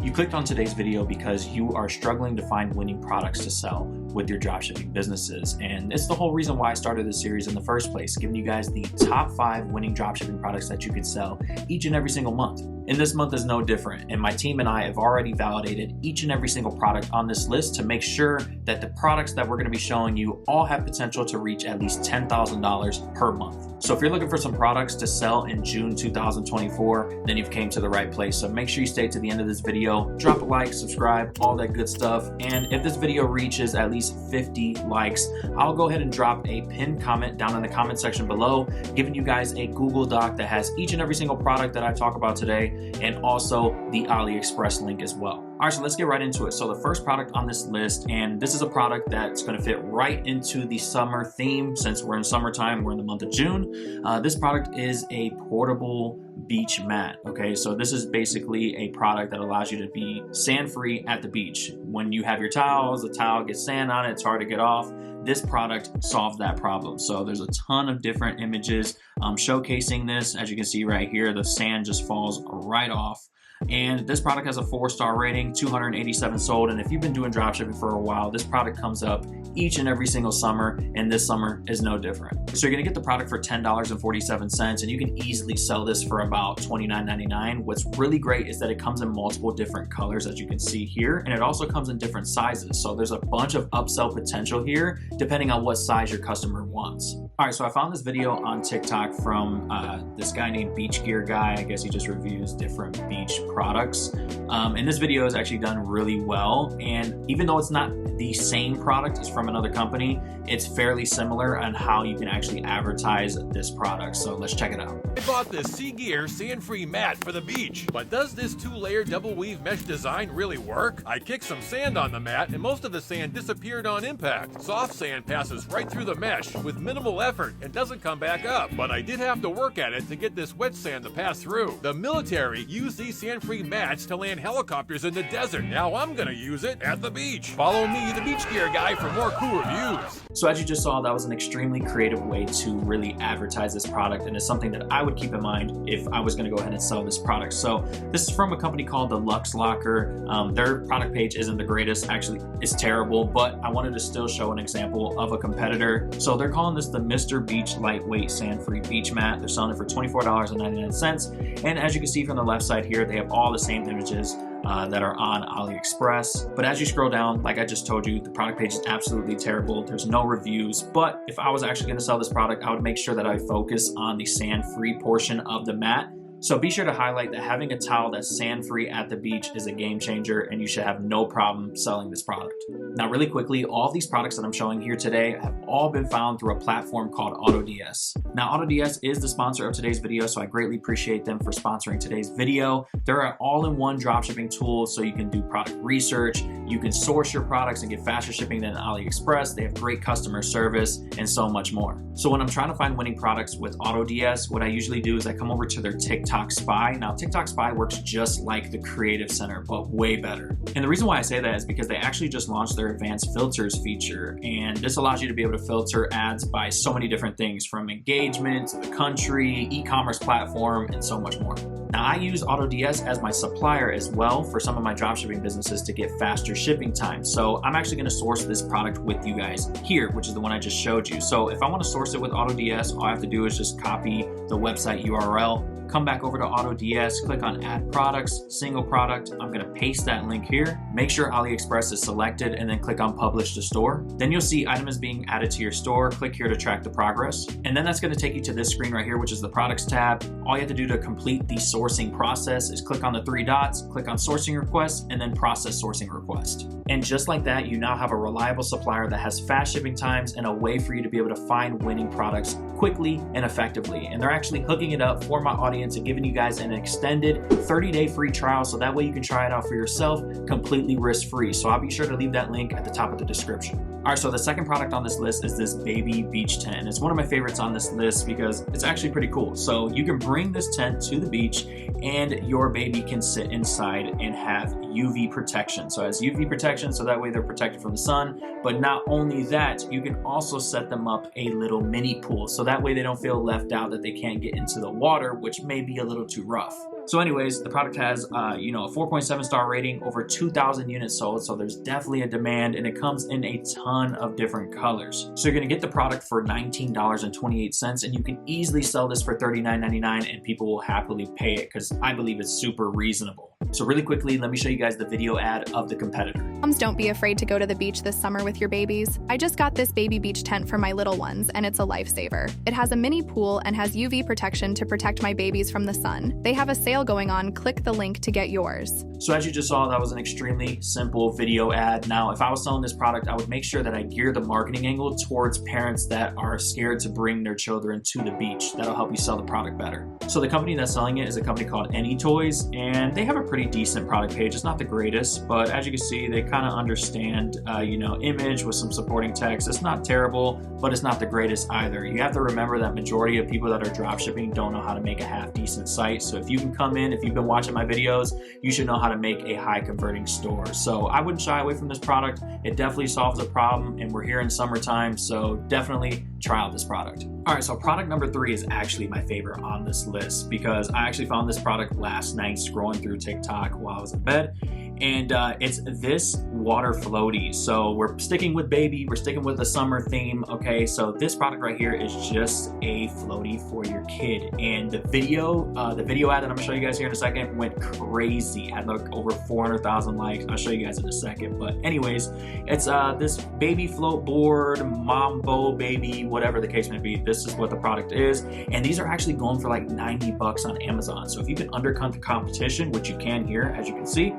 You clicked on today's video because you are struggling to find winning products to sell with your dropshipping businesses. And it's the whole reason why I started this series in the first place, giving you guys the top 5 winning dropshipping products that you could sell each and every single month. And this month is no different. And my team and I have already validated each and every single product on this list to make sure that the products that we're going to be showing you all have potential to reach at least $10,000 per month. So if you're looking for some products to sell in June 2024, then you've came to the right place. So make sure you stay to the end of this video, drop a like, subscribe, all that good stuff. And if this video reaches at least 50 likes, I'll go ahead and drop a pinned comment down in the comment section below, giving you guys a Google Doc that has each and every single product that I talk about today, and also the AliExpress link as well. All right, so let's get right into it. So the first product on this list, and this is a product that's going to fit right into the summer theme. Since we're in summertime, we're in the month of June. This product is a portable beach mat. Okay, so this is basically a product that allows you to be sand free at the beach. When you have your towels, the towel gets sand on it, it's hard to get off. This product solves that problem. So there's a ton of different images showcasing this. As you can see right here, the sand just falls right off. And this product has a 4-star rating, 287 sold. And if you've been doing dropshipping for a while, this product comes up each and every single summer, and this summer is no different. So you're gonna get the product for $10.47, and you can easily sell this for about $29.99. What's really great is that it comes in multiple different colors, as you can see here, and it also comes in different sizes. So there's a bunch of upsell potential here, depending on what size your customer wants. All right, so I found this video on TikTok from this guy named Beach Gear Guy. I guess he just reviews different beach products. And this video is actually done really well. And even though it's not the same product, it's from another company, it's fairly similar on how you can actually advertise this product. So let's check it out. I bought this Sea Gear sand-free mat for the beach, but does this 2-layer double weave mesh design really work? I kicked some sand on the mat and most of the sand disappeared on impact. Soft sand passes right through the mesh with minimal effort and doesn't come back up, but I did have to work at it to get this wet sand to pass through. The military used these sand-free mats to land helicopters in the desert. Now I'm gonna use it at the beach. Follow me, the Beach Gear Guy, for more cool reviews. So as you just saw, that was an extremely creative way to really advertise this product, and it's something that I would keep in mind if I was going to go ahead and sell this product. So this is from a company called the Lux Locker. Their product page isn't the greatest, actually it's terrible, but I wanted to still show an example of a competitor. So they're calling this the Mr. Beach Lightweight Sand-Free Beach Mat. They're selling it for $24.99. And as you can see from the left side here, they have all the same images that are on AliExpress. But as you scroll down, like I just told you, the product page is absolutely terrible. There's no reviews. But if I was actually going to sell this product, I would make sure that I focus on the sand-free portion of the mat. So be sure to highlight that having a towel that's sand-free at the beach is a game changer, and you should have no problem selling this product. Now, really quickly, all of these products that I'm showing here today have all been found through a platform called AutoDS. Now, AutoDS is the sponsor of today's video, so I greatly appreciate them for sponsoring today's video. They're an all-in-one dropshipping tool, so you can do product research, you can source your products and get faster shipping than AliExpress. They have great customer service and so much more. So when I'm trying to find winning products with AutoDS, what I usually do is I come over to their TikTok Spy. Now, TikTok Spy works just like the Creative Center, but way better. And the reason why I say that is because they actually just launched their advanced filters feature, and this allows you to be able to filter ads by so many different things, from engagement to the country, e-commerce platform, and so much more. Now, I use AutoDS as my supplier as well for some of my dropshipping businesses to get faster shipping time. So I'm actually going to source this product with you guys here, which is the one I just showed you. So if I want to source it with AutoDS, all I have to do is just copy the website URL, come back over to AutoDS, click on Add Products, Single Product. I'm going to paste that link here. Make sure AliExpress is selected, and then click on Publish to Store. Then you'll see item is being added to your store. Click here to track the progress. And then that's going to take you to this screen right here, which is the Products tab. All you have to do to complete the sourcing process is click on the 3 dots, click on Sourcing Request, and then Process Sourcing Request. And just like that, you now have a reliable supplier that has fast shipping times and a way for you to be able to find winning products quickly and effectively. And they're actually hooking it up for my audience and giving you guys an extended 30-day free trial, so that way you can try it out for yourself completely risk-free. So I'll be sure to leave that link at the top of the description. All right, so the second product on this list is this baby beach tent. And it's one of my favorites on this list because it's actually pretty cool. So you can bring this tent to the beach and your baby can sit inside and have UV protection. So it has UV protection, so that way they're protected from the sun. But not only that, you can also set them up a little mini pool, so that way they don't feel left out, that they can't get into the water, which may be a little too rough. So anyways, the product has, you know, a 4.7 star rating, over 2,000 units sold. So there's definitely a demand, and it comes in a ton of different colors. So you're gonna get the product for $19.28, and you can easily sell this for $39.99, and people will happily pay it because I believe it's super reasonable. So really quickly, let me show you guys the video ad of the competitor. Moms, don't be afraid to go to the beach this summer with your babies. I just got this baby beach tent for my little ones, and it's a lifesaver. It has a mini pool and has UV protection to protect my babies from the sun. They have a sale going on. Click the link to get yours. So as you just saw, that was an extremely simple video ad. Now, if I was selling this product, I would make sure that I gear the marketing angle towards parents that are scared to bring their children to the beach. That'll help you sell the product better. So the company that's selling it is a company called Any Toys, and they have a pretty decent product page. It's not the greatest, but as you can see, they kind of understand, you know, image with some supporting text. It's not terrible, but it's not the greatest either. You have to remember that majority of people that are dropshipping don't know how to make a half decent site. So if you can come in, if you've been watching my videos, you should know how to make a high converting store. So I wouldn't shy away from this product. It definitely solves a problem, and we're here in summertime, so definitely try out this product. All right, so product number 3 is actually my favorite on this list because I actually found this product last night scrolling through TikTok while I was in bed, and it's this water floaty. So we're sticking with baby, we're sticking with the summer theme, okay? So this product right here is just a floaty for your kid, and the video ad that I'm gonna show you guys here in a second went crazy. It had like over 400,000 likes. I'll show you guys in a second, but anyways, it's this baby float board, mambo baby, whatever the case may be. This is what the product is, and these are actually going for like 90 bucks on Amazon. So if you can undercut the competition, which you can here, as you can see,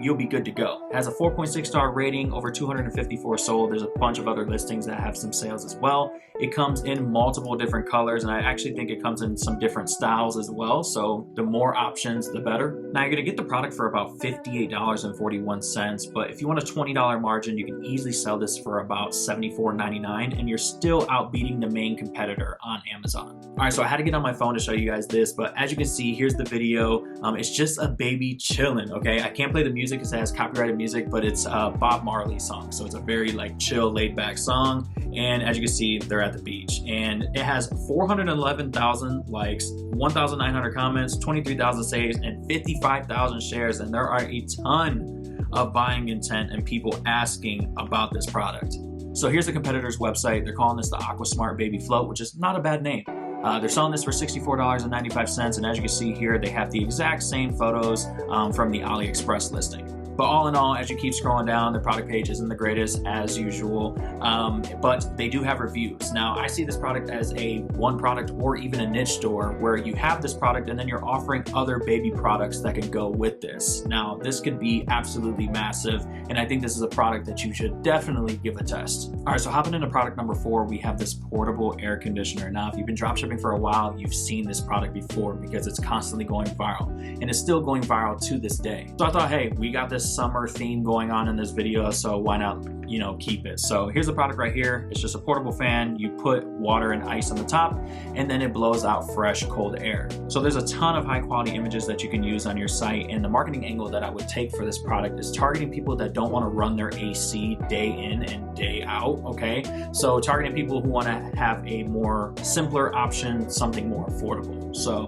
you'll be good to go. It has a 4.6 star rating, over 254 sold. There's a bunch of other listings that have some sales as well. It comes in multiple different colors, and I actually think it comes in some different styles as well. So the more options, the better. Now you're gonna get the product for about $58.41, but if you want a $20 margin, you can easily sell this for about $74.99, and you're still outbeating the main competitor on Amazon. All right, so I had to get on my phone to show you guys this, but as you can see, here's the video. It's just a baby chilling, okay? I can't play the music because it has copyrighted music, but it's a Bob Marley song. So it's a very like chill, laid back song. And as you can see, they're at the beach, and it has 411,000 likes, 1,900 comments, 23,000 saves, and 55,000 shares. And there are a ton of buying intent and people asking about this product. So here's the competitor's website. They're calling this the AquaSmart Baby Float, which is not a bad name. They're selling this for $64.95, and as you can see here, they have the exact same photos from the AliExpress listing. But all in all, as you keep scrolling down, the product page isn't the greatest as usual, but they do have reviews. Now, I see this product as a one product or even a niche store where you have this product and then you're offering other baby products that can go with this. Now, this could be absolutely massive, and I think this is a product that you should definitely give a test. All right, so hopping into product number 4, we have this portable air conditioner. Now, if you've been dropshipping for a while, you've seen this product before because it's constantly going viral, and it's still going viral to this day. So I thought, hey, we got this summer theme going on in this video, so why not, you know, keep it. So here's the product right here. It's just a portable fan. You put water and ice on the top, and then it blows out fresh cold air. So there's a ton of high quality images that you can use on your site, and the marketing angle that I would take for this product is targeting people that don't want to run their AC day in and day out, okay? So targeting people who want to have a more simpler option, something more affordable. So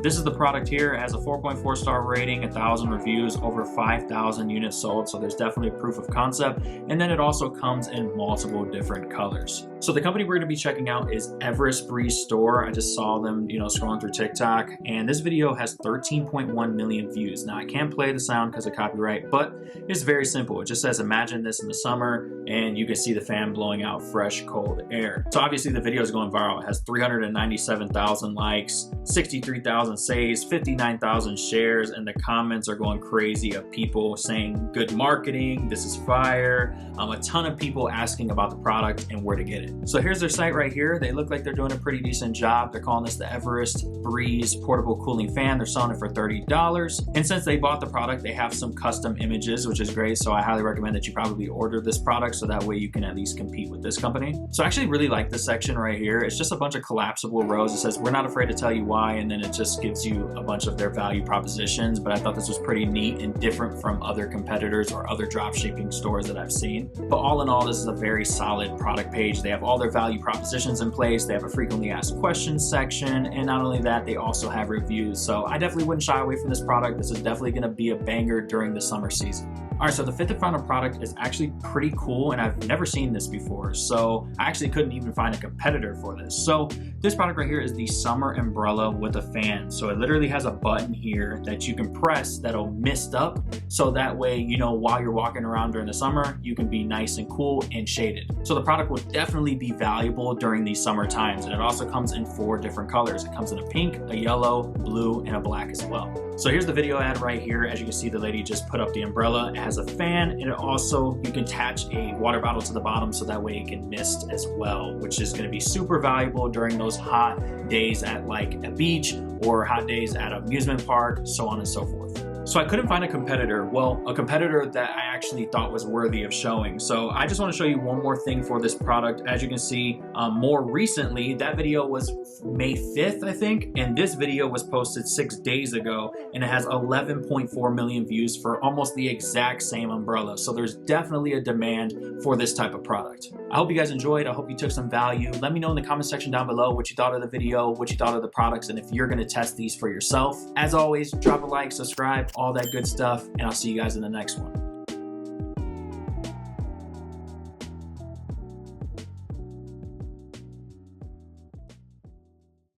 this is the product here. It has a 4.4 star rating, 1,000 reviews, over 5,000 units sold. So there's definitely proof of concept. And then it also comes in multiple different colors. So the company we're going to be checking out is Everest Breeze Store. I just saw them, you know, scrolling through TikTok, and this video has 13.1 million views. Now I can't play the sound because of copyright, but it's very simple. It just says, imagine this in the summer, and you can see the fan blowing out fresh, cold air. So obviously the video is going viral. It has 397,000 likes, 63,000 saves, 59,000 shares, and the comments are going crazy of people saying good marketing, this is fire, a ton of people asking about the product and where to get it. So here's their site right here. They look like they're doing a pretty decent job. They're calling this the Everest Breeze portable cooling fan. They're selling it for $30. And since they bought the product, they have some custom images, which is great. So I highly recommend that you probably order this product so that way you can at least compete with this company. So I actually really like this section right here. It's just a bunch of collapsible rows. It says, we're not afraid to tell you why, and then it just gives you a bunch of their value propositions. But I thought this was pretty neat and different from other competitors or other dropshipping stores that I've seen. But all in all, this is a very solid product page. They have all their value propositions in place. They have a frequently asked questions section. And not only that, they also have reviews. So I definitely wouldn't shy away from this product. This is definitely going to be a banger during the summer season. All right, so the fifth and final product is actually pretty cool, and I've never seen this before. So I actually couldn't even find a competitor for this. So this product right here is the summer umbrella with a fan. So it literally has a button here that you can press that'll mist up. So that way, you know, while you're walking around during the summer, you can be nice and cool and shaded. So the product will definitely be valuable during these summer times. And it also comes in 4 different colors. It comes in a pink, a yellow, blue, and a black as well. So here's the video ad right here. As you can see, the lady just put up the umbrella. It has a fan, and it also, you can attach a water bottle to the bottom so that way it can mist as well, which is gonna be super valuable during those hot days at like a beach or hot days at an amusement park, so on and so forth. So I couldn't find a competitor. Well, a competitor that I actually thought was worthy of showing. So I just want to show you one more thing for this product. As you can see, more recently, that video was May 5th, I think. And this video was posted 6 days ago, and it has 11.4 million views for almost the exact same umbrella. So there's definitely a demand for this type of product. I hope you guys enjoyed. I hope you took some value. Let me know in the comment section down below what you thought of the video, what you thought of the products, and if you're going to test these for yourself. As always, drop a like, subscribe, all that good stuff, and I'll see you guys in the next one.